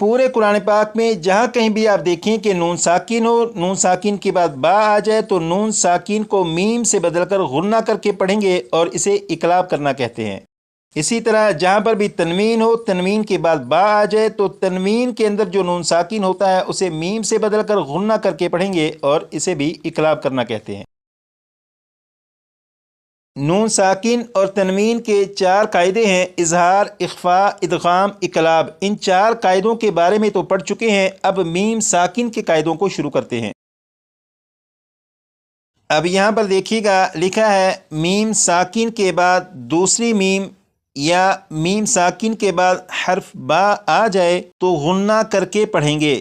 پورے قرآن پاک میں جہاں کہیں بھی آپ دیکھیں کہ نون ساکن ہو، نون ساکن کے بعد با آ جائے تو نون ساکن کو میم سے بدل کر غنہ کر کے پڑھیں گے اور اسے اقلاب کرنا کہتے ہیں۔ اسی طرح جہاں پر بھی تنوین ہو، تنوین کے بعد با آ جائے تو تنوین کے اندر جو نون ساکن ہوتا ہے اسے میم سے بدل کر غنہ کر کے پڑھیں گے اور اسے بھی اقلاب کرنا کہتے ہیں۔ نون ساکن اور تنوین کے 4 قاعدے ہیں: اظہار، اخفاء، ادغام، اقلاب۔ ان 4 قاعدوں کے بارے میں تو پڑھ چکے ہیں، اب میم ساکن کے قاعدوں کو شروع کرتے ہیں۔ اب یہاں پر دیکھیے گا لکھا ہے میم ساکن کے بعد دوسری میم یا میم ساکن کے بعد حرف با آ جائے تو غنہ کر کے پڑھیں گے۔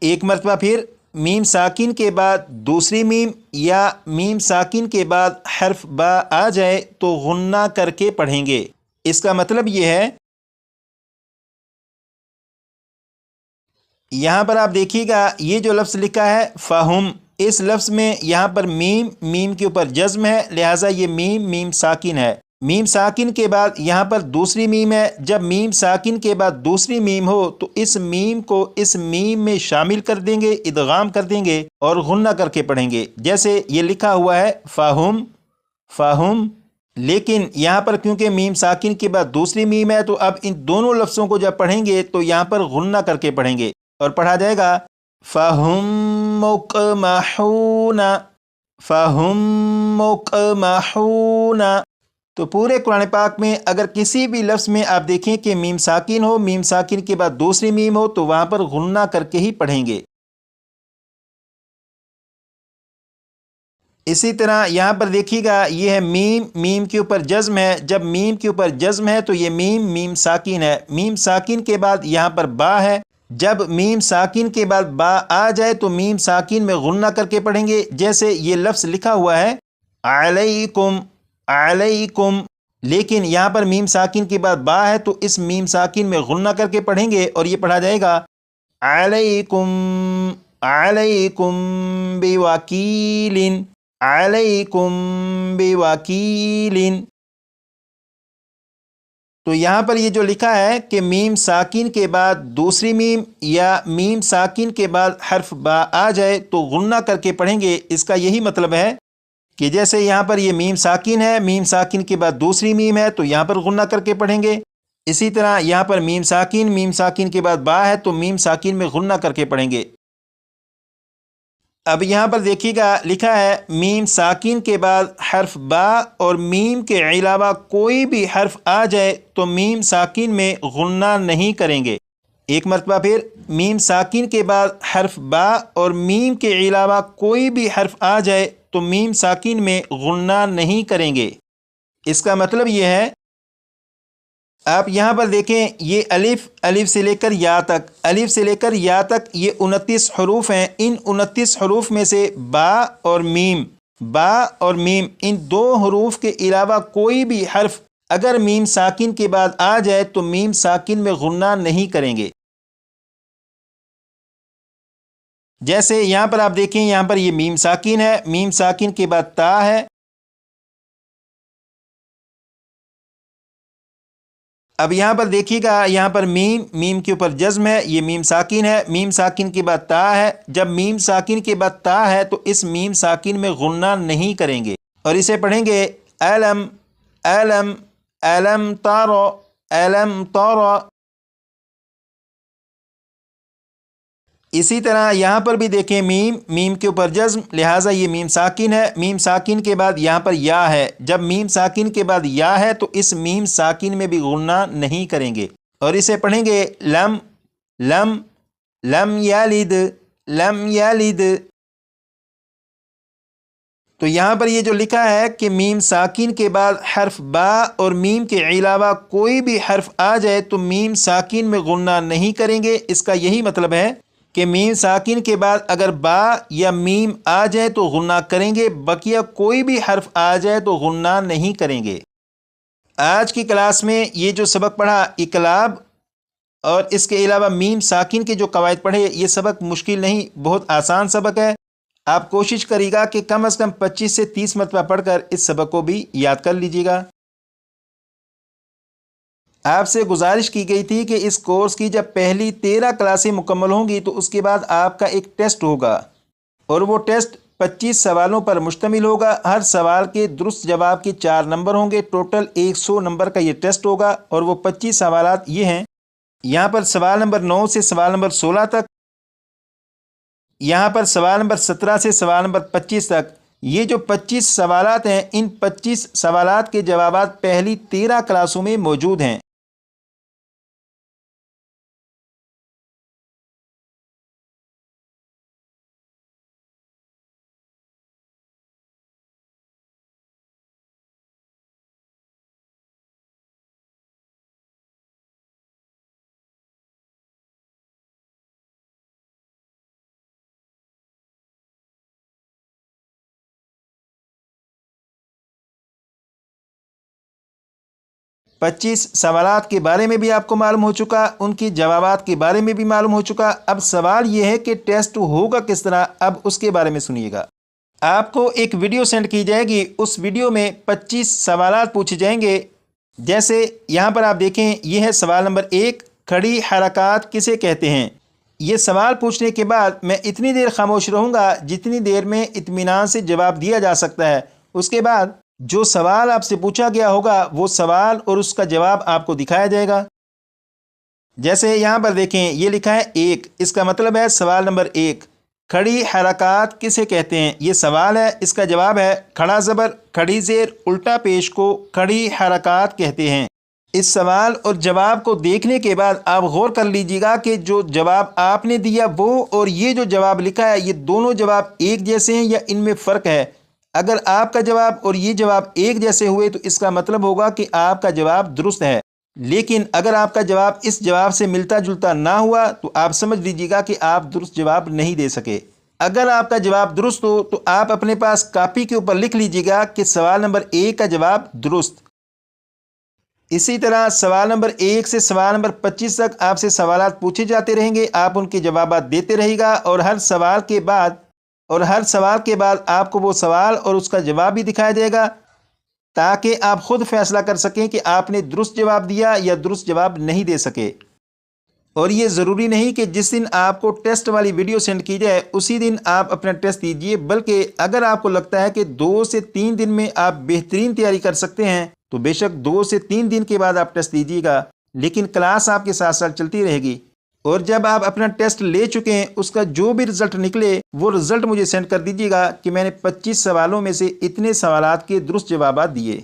ایک مرتبہ پھر میم ساکن کے بعد دوسری میم یا میم ساکن کے بعد حرف با آ جائے تو غنہ کر کے پڑھیں گے۔ اس کا مطلب یہ ہے، یہاں پر آپ دیکھیے گا یہ جو لفظ لکھا ہے فہم، اس لفظ میں یہاں پر میم کے اوپر جزم ہے، لہٰذا یہ میم ساکن ہے۔ میم ساکن کے بعد یہاں پر دوسری میم ہے، جب میم ساکن کے بعد دوسری میم ہو تو اس میم کو اس میم میں شامل کر دیں گے، ادغام کر دیں گے اور غنہ کر کے پڑھیں گے، جیسے یہ لکھا ہوا ہے فہم۔ لیکن یہاں پر کیونکہ میم ساکن کے بعد دوسری میم ہے تو اب ان دونوں لفظوں کو جب پڑھیں گے تو یہاں پر غنہ کر کے پڑھیں گے اور پڑھا جائے گا فَهُمْ مُقْمَحُونَ۔ تو پورے قرآن پاک میں اگر کسی بھی لفظ میں آپ دیکھیں کہ میم ساکن ہو، میم ساکن کے بعد دوسری میم ہو تو وہاں پر غنہ کر کے ہی پڑھیں گے۔ اسی طرح یہاں پر دیکھیے گا یہ ہے میم کے اوپر جزم ہے، جب میم کے اوپر جزم ہے تو یہ میم ساکن ہے۔ میم ساکن کے بعد یہاں پر با ہے، جب میم ساکن کے بعد با آ جائے تو میم ساکن میں غنہ کر کے پڑھیں گے، جیسے یہ لفظ لکھا ہوا ہے علیکم، لیکن یہاں پر میم ساکن کے بعد با ہے تو اس میم ساکن میں غنہ کر کے پڑھیں گے اور یہ پڑھا جائے گا علیکم بوکیل۔ تو یہاں پر یہ جو لکھا ہے کہ میم ساکن کے بعد دوسری میم یا میم ساکن کے بعد حرف با آ جائے تو غنہ کر کے پڑھیں گے، اس کا یہی مطلب ہے کہ جیسے یہاں پر یہ میم ساکن ہے، میم ساکن کے بعد دوسری میم ہے تو یہاں پر غنہ کر کے پڑھیں گے، اسی طرح یہاں پر میم ساکن کے بعد با ہے تو میم ساکن میں غنہ کر کے پڑھیں گے۔ اب یہاں پر دیکھیے گا لکھا ہے میم ساکن کے بعد حرف با اور میم کے علاوہ کوئی بھی حرف آ جائے تو میم ساکن میں غنہ نہیں کریں گے۔ ایک مرتبہ پھر میم ساکن کے بعد حرف با اور میم کے علاوہ کوئی بھی حرف آ جائے تو میم ساکن میں غنہ نہیں کریں گے۔ اس کا مطلب یہ ہے، آپ یہاں پر دیکھیں یہ الف سے لے کر یا تک یہ 29 حروف ہیں، ان 29 حروف میں سے با اور میم ان 2 حروف کے علاوہ کوئی بھی حرف اگر میم ساکن کے بعد آ جائے تو میم ساکن میں غنہ نہیں کریں گے۔ جیسے یہاں پر آپ دیکھیں یہاں پر یہ میم ساکن ہے، میم ساکن کے بعد تا ہے، اب یہاں پر دیکھیے گا یہاں پر میم کے اوپر جزم ہے، یہ میم ساکن ہے، میم ساکن کے بعد تا ہے، جب میم ساکن کے بعد تا ہے تو اس میم ساکن میں غنہ نہیں کریں گے اور اسے پڑھیں گے علم تارو۔ اسی طرح یہاں پر بھی دیکھیں میم کے اوپر جزم، لہٰذا یہ میم ساکن ہے، میم ساکن کے بعد یہاں پر یا ہے، جب میم ساکن کے بعد یا ہے تو اس میم ساکن میں بھی غنہ نہیں کریں گے اور اسے پڑھیں گے لم یلد۔ تو یہاں پر یہ جو لکھا ہے کہ میم ساکن کے بعد حرف با اور میم کے علاوہ کوئی بھی حرف آ جائے تو میم ساکن میں غنہ نہیں کریں گے، اس کا یہی مطلب ہے کہ میم ساکن کے بعد اگر با یا میم آ جائے تو غنہ کریں گے، بقیہ کوئی بھی حرف آ جائے تو غنہ نہیں کریں گے۔ آج کی کلاس میں یہ جو سبق پڑھا اقلاب اور اس کے علاوہ میم ساکن کے جو قواعد پڑھے، یہ سبق مشکل نہیں، بہت آسان سبق ہے۔ آپ کوشش کریے گا کہ کم از کم 25 سے 30 مرتبہ پڑھ کر اس سبق کو بھی یاد کر لیجیے گا۔ آپ سے گزارش کی گئی تھی کہ اس کورس کی جب پہلی 13 کلاسیں مکمل ہوں گی تو اس کے بعد آپ کا ایک ٹیسٹ ہوگا، اور وہ ٹیسٹ 25 سوالوں پر مشتمل ہوگا۔ ہر سوال کے درست جواب کے 4 نمبر ہوں گے۔ ٹوٹل 100 نمبر کا یہ ٹیسٹ ہوگا، اور وہ 25 سوالات یہ ہیں۔ یہاں پر سوال نمبر 9 سے سوال نمبر 16 تک، یہاں پر سوال نمبر 17 سے سوال نمبر 25 تک۔ یہ جو 25 سوالات ہیں، ان 25 سوالات کے جوابات پہلی 13 کلاسوں میں موجود ہیں۔ پچیس سوالات کے بارے میں بھی آپ کو معلوم ہو چکا، ان کی جوابات کے بارے میں بھی معلوم ہو چکا۔ اب سوال یہ ہے کہ ٹیسٹ ہوگا کس طرح، اب اس کے بارے میں سنیے گا۔ آپ کو ایک ویڈیو سینڈ کی جائے گی، اس ویڈیو میں 25 سوالات پوچھے جائیں گے۔ جیسے یہاں پر آپ دیکھیں، یہ ہے سوال نمبر 1، کھڑی حرکات کسے کہتے ہیں؟ یہ سوال پوچھنے کے بعد میں اتنی دیر خاموش رہوں گا جتنی دیر میں اطمینان سے جواب دیا جا سکتا ہے۔ اس کے بعد جو سوال آپ سے پوچھا گیا ہوگا وہ سوال اور اس کا جواب آپ کو دکھایا جائے گا۔ جیسے یہاں پر دیکھیں، یہ لکھا ہے 1، اس کا مطلب ہے سوال نمبر 1، کھڑی حرکات کسے کہتے ہیں؟ یہ سوال ہے، اس کا جواب ہے کھڑا زبر، کھڑی زیر، الٹا پیش کو کھڑی حرکات کہتے ہیں۔ اس سوال اور جواب کو دیکھنے کے بعد آپ غور کر لیجیے گا کہ جو جواب آپ نے دیا وہ اور یہ جو جواب لکھا ہے، یہ دونوں جواب ایک جیسے ہیں یا ان میں فرق ہے۔ اگر آپ کا جواب اور یہ جواب ایک جیسے ہوئے تو اس کا مطلب ہوگا کہ آپ کا جواب درست ہے، لیکن اگر آپ کا جواب اس جواب سے ملتا جلتا نہ ہوا تو آپ سمجھ لیجیے گا کہ آپ درست جواب نہیں دے سکے۔ اگر آپ کا جواب درست ہو تو آپ اپنے پاس کاپی کے اوپر لکھ لیجیے گا کہ سوال نمبر 1 کا جواب درست۔ اسی طرح سوال نمبر 1 سے سوال نمبر 25 تک آپ سے سوالات پوچھے جاتے رہیں گے، آپ ان کے جوابات دیتے رہے گا، اور ہر سوال کے بعد آپ کو وہ سوال اور اس کا جواب بھی دکھایا جائے گا، تاکہ آپ خود فیصلہ کر سکیں کہ آپ نے درست جواب دیا یا درست جواب نہیں دے سکے۔ اور یہ ضروری نہیں کہ جس دن آپ کو ٹیسٹ والی ویڈیو سینڈ کی جائے اسی دن آپ اپنا ٹیسٹ دیجیے، بلکہ اگر آپ کو لگتا ہے کہ 2 سے 3 دن میں آپ بہترین تیاری کر سکتے ہیں تو بے شک 2 سے 3 دن کے بعد آپ ٹیسٹ دیجیے گا، لیکن کلاس آپ کے ساتھ ساتھ چلتی رہے گی۔ اور جب آپ اپنا ٹیسٹ لے چکے ہیں، اس کا جو بھی رزلٹ نکلے وہ رزلٹ مجھے سینڈ کر دیجیے گا کہ میں نے 25 سوالوں میں سے اتنے سوالات کے درست جوابات دیے۔